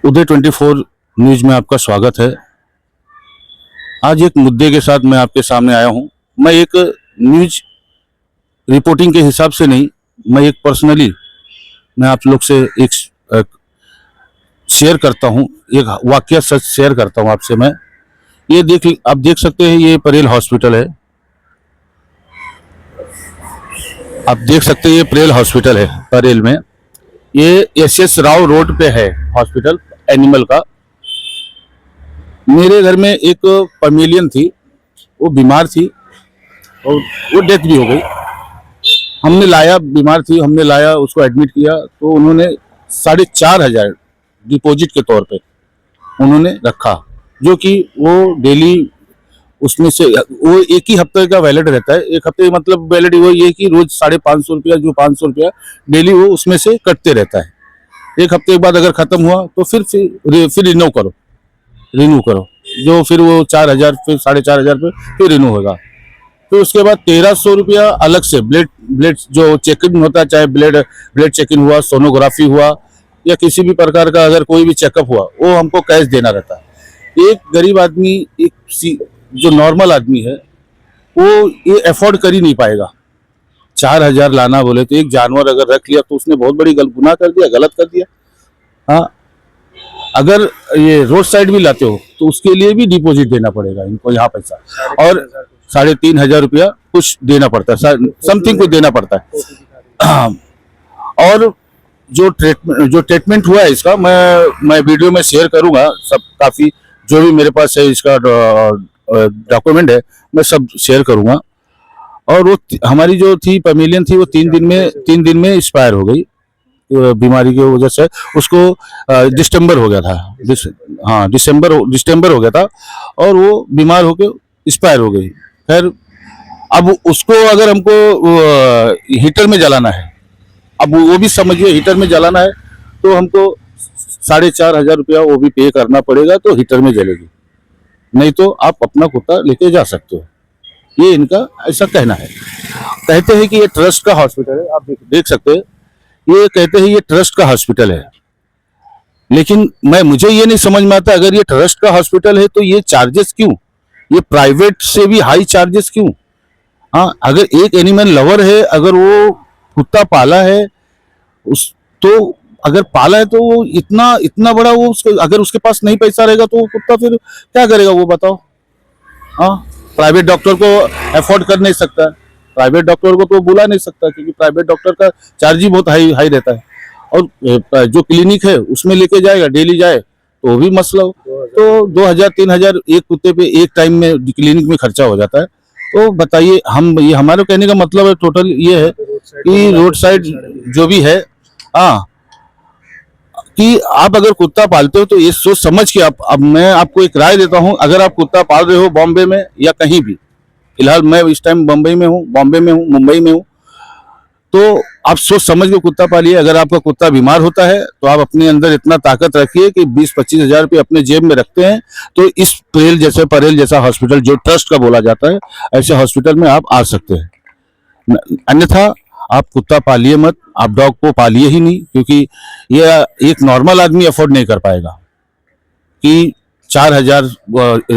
उदय 24 news में आपका स्वागत है। आज एक मुद्दे के साथ मैं आपके सामने आया हूं। मैं एक न्यूज रिपोर्टिंग के हिसाब से नहीं, मैं एक पर्सनली मैं आप लोग से एक शेयर करता हूं, एक वाकया सच शेयर करता हूं आपसे। मैं ये आप देख सकते हैं, ये परेल हॉस्पिटल है। आप देख सकते हैं ये परेल हॉस्पिटल है परेल में। ये एस राव रोड पे है हॉस्पिटल एनिमल का। मेरे घर में एक पमेलियन थी, वो बीमार थी और वो डेथ भी हो गई। हमने लाया, बीमार थी, हमने लाया, उसको एडमिट किया तो उन्होंने 4,500 डिपॉजिट के तौर पे उन्होंने रखा, जो कि वो डेली उसमें से वो एक ही हफ्ते का वैलिड रहता है। एक हफ्ते मतलब वैलिड वो ये कि रोज 550 रुपया, जो 500 रुपया डेली वो उसमें से कटते रहता है। एक हफ्ते के बाद अगर खत्म हुआ तो फिर रिन्यू करो, जो फिर वो 4,000 फिर 4,500 पे फिर रिन्यू होगा। फिर उसके बाद 1,300 रुपया अलग से ब्लड जो चेकिंग होता है, चाहे ब्लड चेकिंग हुआ, सोनोग्राफी हुआ या किसी भी प्रकार का अगर कोई भी चेकअप हुआ, वो हमको कैश देना रहता है। एक गरीब आदमी, जो नॉर्मल आदमी है, वो ये अफोर्ड कर ही नहीं पाएगा। 4,000 लाना बोले तो एक जानवर अगर रख लिया तो उसने बहुत बड़ी गुनाह कर दिया, गलत कर दिया। हाँ, अगर ये रोड साइड भी लाते हो तो उसके लिए भी डिपॉजिट देना पड़ेगा इनको यहाँ पैसा, और 3,500 रुपया कुछ देना पड़ता है, समथिंग कुछ देना पड़ता है। और जो ट्रीटमेंट हुआ है इसका मैं वीडियो में शेयर करूंगा सब, काफी जो भी मेरे पास है इसका डॉक्यूमेंट है मैं सब शेयर करूंगा। और वो हमारी जो थी पमेलियन थी, वो 3 दिन में एक्सपायर हो गई बीमारी की वजह से। उसको दिसंबर हो गया था, हाँ दिसंबर हो गया था और वो बीमार होकर एक्सपायर हो गई। खैर, अब उसको अगर हमको हीटर में जलाना है, अब वो भी समझिए हीटर में जलाना है तो हमको 4,500 रुपया वो भी पे करना पड़ेगा, तो हीटर में जलेगी। नहीं तो आप अपना कुत्ता लेके जा सकते हो, ये इनका ऐसा कहना है। कहते हैं कि ये ट्रस्ट का हॉस्पिटल है, आप देख सकते हैं, ये कहते हैं ये ट्रस्ट का हॉस्पिटल है। लेकिन मुझे ये नहीं समझ में आता, अगर ये ट्रस्ट का हॉस्पिटल है तो ये चार्जेस क्यों, ये प्राइवेट से भी हाई चार्जेस क्यों? हाँ, अगर एक एनिमल लवर है, अगर वो कुत्ता पाला है तो अगर पाला है तो वो इतना बड़ा, वो अगर उसके पास नहीं पैसा रहेगा तो वो कुत्ता फिर क्या करेगा, वो बताओ। हाँ, प्राइवेट डॉक्टर को अफोर्ड कर नहीं सकता, प्राइवेट डॉक्टर को तो बुला नहीं सकता, क्योंकि प्राइवेट डॉक्टर का चार्ज ही बहुत हाई रहता है। और जो क्लिनिक है उसमें लेके जाएगा, डेली जाए तो भी मसला हो, तो 2,000-3,000 एक कुत्ते पे एक टाइम में क्लिनिक में खर्चा हो जाता है। तो बताइए, ये हमारे कहने का मतलब है टोटल ये है कि रोड साइड जो भी है, हाँ, कि आप अगर कुत्ता पालते हो तो ये सोच समझ के अब मैं आपको एक राय देता हूं, अगर आप कुत्ता पाल रहे हो बॉम्बे में या कहीं भी, फिलहाल मैं इस टाइम बॉम्बे में हूँ, मुंबई में हूँ, तो आप सोच समझ के कुत्ता पालिए। अगर आपका कुत्ता बीमार होता है तो आप अपने अंदर इतना ताकत रखिए कि 20-25 हजार रुपये अपने जेब में रखते हैं तो इस परेल जैसा हॉस्पिटल, जो ट्रस्ट का बोला जाता है, ऐसे हॉस्पिटल में आप आ सकते हैं। अन्यथा आप कुत्ता पालिए मत, आप डॉग को पालिए ही नहीं, क्योंकि ये एक नॉर्मल आदमी अफोर्ड नहीं कर पाएगा कि 4,000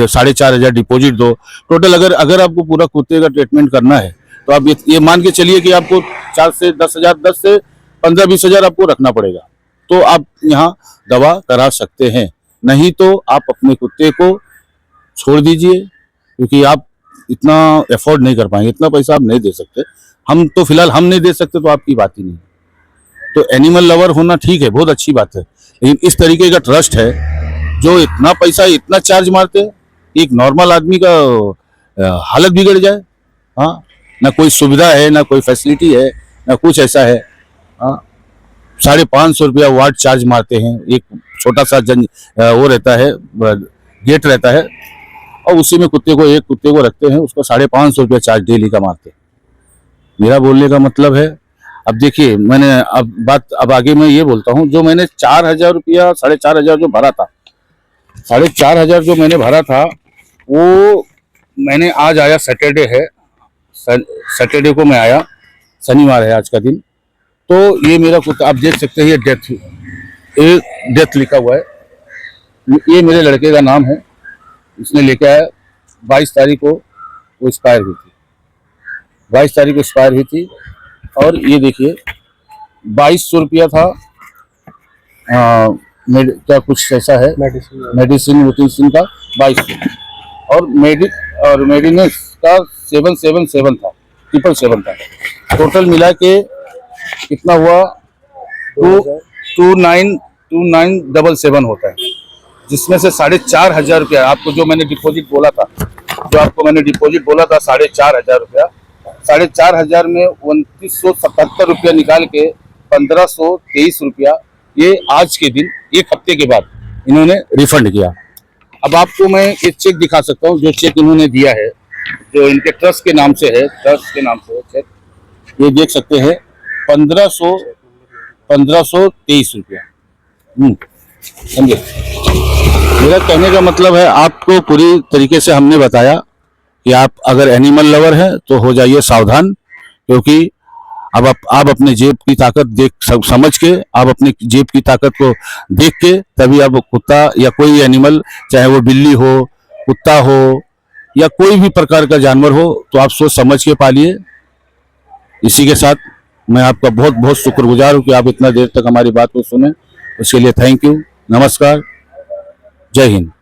4,500 डिपॉजिट दो। टोटल अगर आपको पूरा कुत्ते का ट्रीटमेंट करना है तो आप ये मान के चलिए कि आपको 4 से 10,000, 10 से 15-20 हजार आपको रखना पड़ेगा, तो आप यहाँ दवा करा सकते हैं। नहीं तो आप अपने कुत्ते को छोड़ दीजिए, क्योंकि आप इतना अफोर्ड नहीं कर पाएंगे, इतना पैसा आप नहीं दे सकते। हम तो फिलहाल हम नहीं दे सकते, तो आपकी बात ही नहीं। तो एनिमल लवर होना ठीक है, बहुत अच्छी बात है, लेकिन इस तरीके का ट्रस्ट है जो इतना पैसा इतना चार्ज मारते हैं, एक नॉर्मल आदमी का हालत बिगड़ जाए। हाँ, ना कोई सुविधा है, ना कोई फैसिलिटी है, ना कुछ ऐसा है। हाँ, 550 रुपया वार्ड चार्ज मारते हैं। एक छोटा सा वो रहता है, गेट रहता है, और उसी में एक कुत्ते को रखते हैं, उसको 550 रुपया चार्ज डेली का मारते हैं। मेरा बोलने का मतलब है, अब देखिए, मैंने अब आगे मैं ये बोलता हूँ, जो मैंने 4,000 रुपया 4,500 जो भरा था, 4,500 जो मैंने भरा था, वो मैंने आज आया, सैटरडे है, सैटरडे को मैं आया, शनिवार है आज का दिन, तो ये मेरा कुत्ता आप देख सकते हैं, ये डेथ लिखा हुआ है, ये मेरे लड़के का नाम है, इसने लेके आया। 22 तारीख को वो एक्सपायर हुई थी, 22 तारीख को एक्सपायर हुई थी। और ये देखिए 2200 रुपया था। क्या कुछ ऐसा है, मेडिसिन का 2200, और मेडिनेस का 777 था, 777 था। टोटल मिला के कितना हुआ, 2977 होता है, जिसमें से 4,500 रुपया आपको जो मैंने डिपॉजिट बोला था, 4,500 रुपया, 4,500 में 2,977 रुपया निकाल के 1,523 रुपया ये आज के दिन 1 हफ्ते के बाद इन्होंने रिफंड किया। अब आपको मैं एक चेक दिखा सकता हूँ, जो चेक इन्होंने दिया है, जो इनके ट्रस्ट के नाम से है, चेक ये देख सकते हैं, 1,523 रुपया। समझे? मेरा कहने का मतलब है, आपको पूरी तरीके से हमने बताया कि आप अगर एनिमल लवर हैं तो हो जाइए सावधान, क्योंकि अब आप अपने जेब की ताकत समझ के, आप अपनी जेब की ताकत को देख के तभी आप कुत्ता या कोई एनिमल, चाहे वो बिल्ली हो, कुत्ता हो या कोई भी प्रकार का जानवर हो, तो आप सोच समझ के पालिए। इसी के साथ मैं आपका बहुत बहुत शुक्रगुजार हूँ कि आप इतना देर तक हमारी बात को सुने, उसके लिए थैंक यू। नमस्कार, जय हिंद।